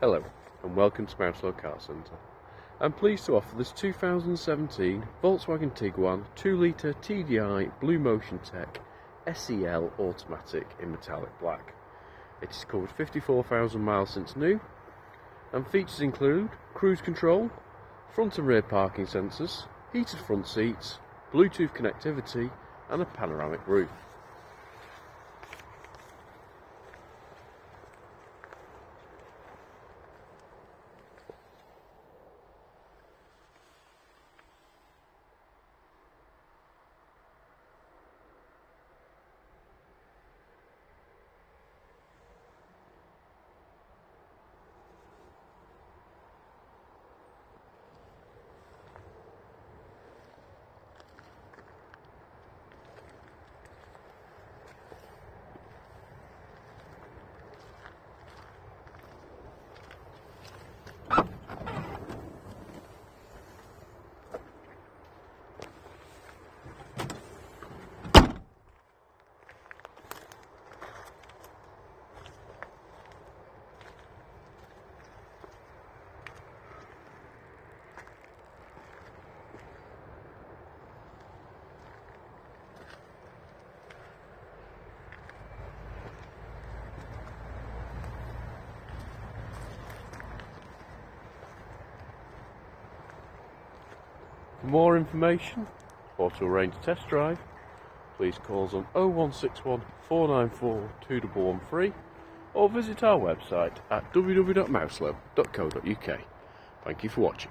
Hello and welcome to Mouselow Car Centre. I'm pleased to offer this 2017 Volkswagen Tiguan 2-litre TDI BlueMotion Tech SEL automatic in metallic black. It has covered 54,000 miles since new, and features include cruise control, front and rear parking sensors, heated front seats, Bluetooth connectivity and a panoramic roof. For more information or to arrange a test drive, please call us on 0161 494 2113 or visit our website at www.mouselow.co.uk. Thank you for watching.